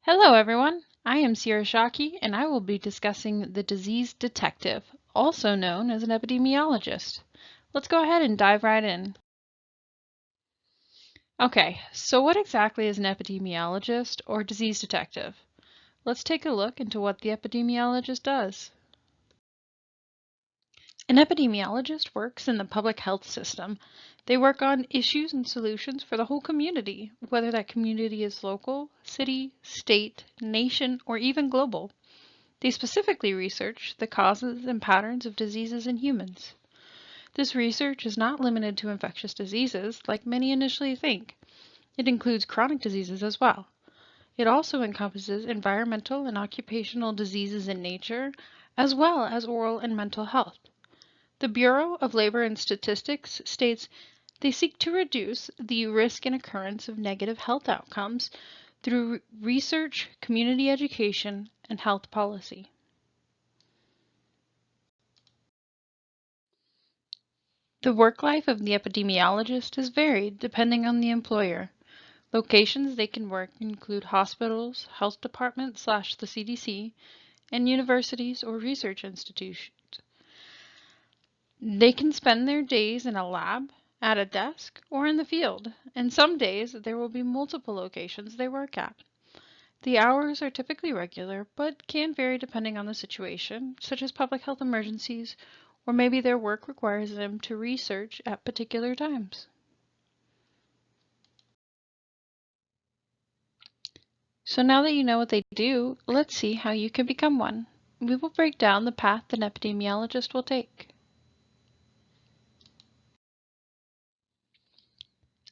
Hello everyone, I am Sierra Shockey and I will be discussing the disease detective, also known as an epidemiologist. Let's go ahead and dive right in. Okay, so what exactly is an epidemiologist or disease detective? Let's take a look into what the epidemiologist does. An epidemiologist works in the public health system. They work on issues and solutions for the whole community, whether that community is local, city, state, nation, or even global. They specifically research the causes and patterns of diseases in humans. This research is not limited to infectious diseases, like many initially think. It includes chronic diseases as well. It also encompasses environmental and occupational diseases in nature, as well as oral and mental health. The Bureau of Labor and Statistics states they seek to reduce the risk and occurrence of negative health outcomes through research, community education, and health policy. The work life of the epidemiologist is varied depending on the employer. Locations they can work include hospitals, health departments / the CDC, and universities or research institutions. They can spend their days in a lab, at a desk, or in the field, and some days there will be multiple locations they work at. The hours are typically regular, but can vary depending on the situation, such as public health emergencies, or maybe their work requires them to research at particular times. So now that you know what they do, let's see how you can become one. We will break down the path an epidemiologist will take.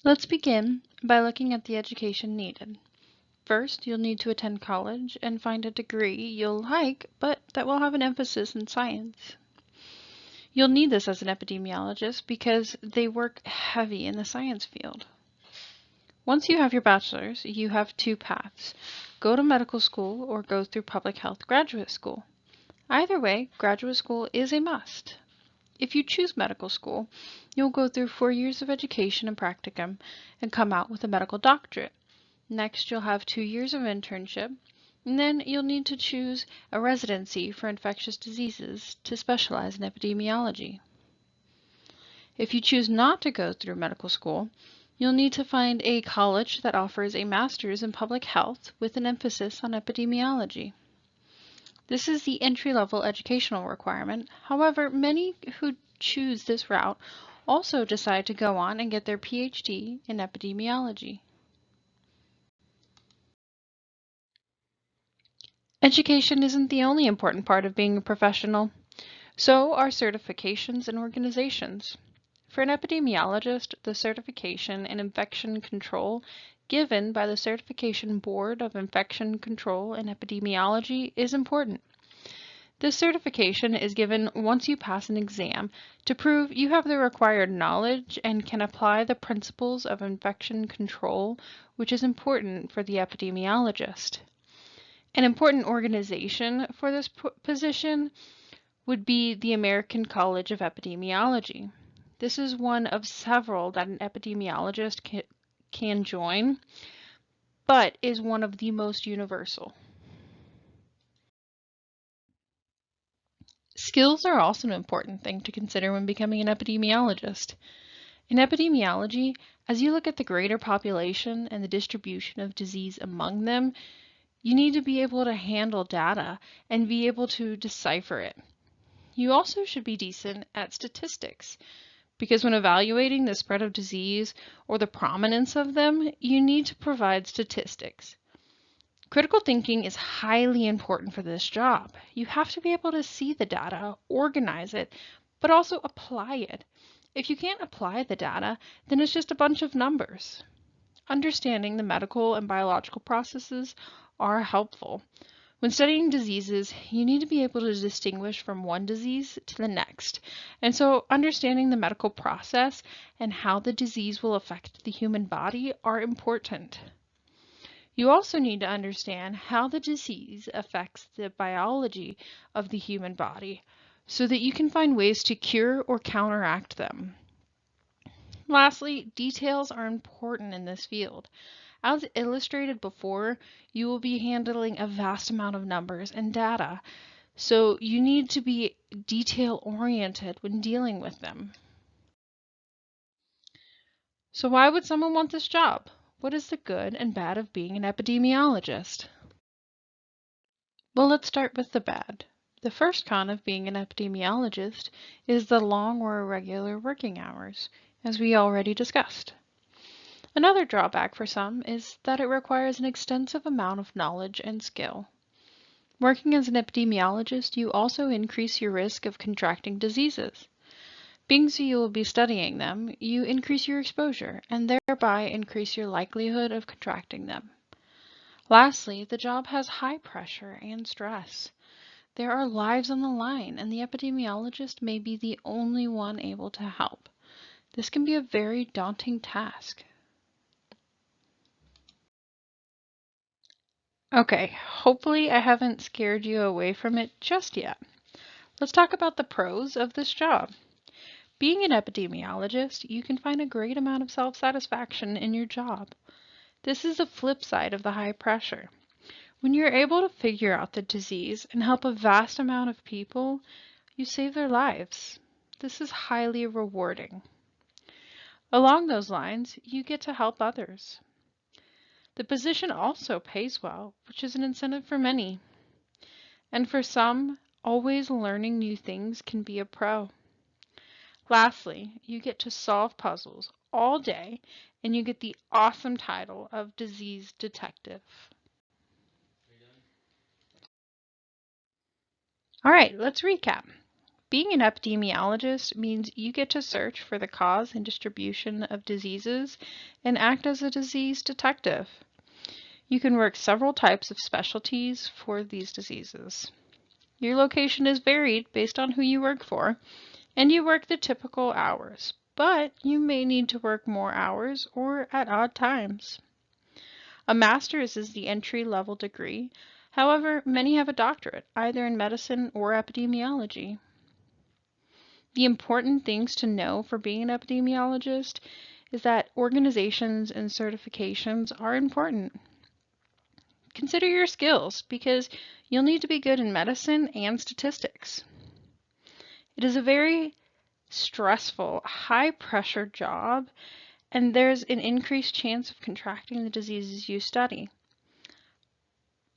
Let's begin by looking at the education needed. First, you'll need to attend college and find a degree you'll like, but that will have an emphasis in science. You'll need this as an epidemiologist because they work heavy in the science field. Once you have your bachelor's, you have two paths. Go to medical school or go through public health graduate school. Either way, graduate school is a must. If you choose medical school, you'll go through 4 years of education and practicum and come out with a medical doctorate. Next, you'll have 2 years of internship, and then you'll need to choose a residency for infectious diseases to specialize in epidemiology. If you choose not to go through medical school, you'll need to find a college that offers a master's in public health with an emphasis on epidemiology. This is the entry-level educational requirement. However, many who choose this route also decide to go on and get their PhD in epidemiology. Education isn't the only important part of being a professional. So are certifications and organizations. For an epidemiologist, the certification in infection control given by the Certification Board of Infection Control and Epidemiology is important. This certification is given once you pass an exam to prove you have the required knowledge and can apply the principles of infection control, which is important for the epidemiologist. An important organization for this position would be the American College of Epidemiology. This is one of several that an epidemiologist can join, but is one of the most universal. Skills are also an important thing to consider when becoming an epidemiologist. In epidemiology, as you look at the greater population and the distribution of disease among them, you need to be able to handle data and be able to decipher it. You also should be decent at statistics, because when evaluating the spread of disease or the prominence of them, you need to provide statistics. Critical thinking is highly important for this job. You have to be able to see the data, organize it, but also apply it. If you can't apply the data, then it's just a bunch of numbers. Understanding the medical and biological processes are helpful. When studying diseases, you need to be able to distinguish from one disease to the next. And so understanding the medical process and how the disease will affect the human body are important. You also need to understand how the disease affects the biology of the human body so that you can find ways to cure or counteract them. Lastly, details are important in this field. As illustrated before, you will be handling a vast amount of numbers and data, so you need to be detail-oriented when dealing with them. So why would someone want this job? What is the good and bad of being an epidemiologist? Well, let's start with the bad. The first con of being an epidemiologist is the long or irregular working hours, as we already discussed. Another drawback for some is that it requires an extensive amount of knowledge and skill. Working as an epidemiologist, you also increase your risk of contracting diseases. Being so you will be studying them, you increase your exposure and thereby increase your likelihood of contracting them. Lastly, the job has high pressure and stress. There are lives on the line, and the epidemiologist may be the only one able to help. This can be a very daunting task. Okay, hopefully I haven't scared you away from it just yet. Let's talk about the pros of this job. Being an epidemiologist, you can find a great amount of self-satisfaction in your job. This is the flip side of the high pressure. When you're able to figure out the disease and help a vast amount of people, you save their lives. This is highly rewarding. Along those lines, you get to help others. The position also pays well, which is an incentive for many. And for some, always learning new things can be a pro. Lastly, you get to solve puzzles all day, and you get the awesome title of disease detective. All right, let's recap. Being an epidemiologist means you get to search for the cause and distribution of diseases and act as a disease detective. You can work several types of specialties for these diseases. Your location is varied based on who you work for, and you work the typical hours, but you may need to work more hours or at odd times. A master's is the entry-level degree. However, many have a doctorate, either in medicine or epidemiology. The important things to know for being an epidemiologist is that organizations and certifications are important. Consider your skills because you'll need to be good in medicine and statistics. It is a very stressful, high-pressure job, and there's an increased chance of contracting the diseases you study.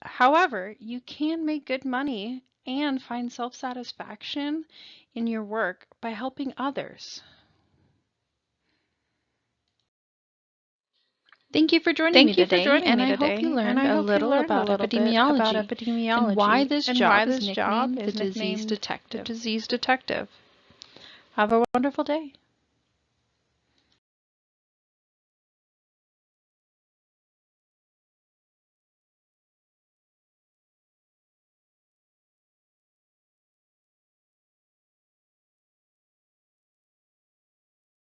However, you can make good money and find self-satisfaction in your work by helping others. Thank you for joining me today, and I hope you learned a little about epidemiology and why this job is nicknamed the disease detective. Have a wonderful day.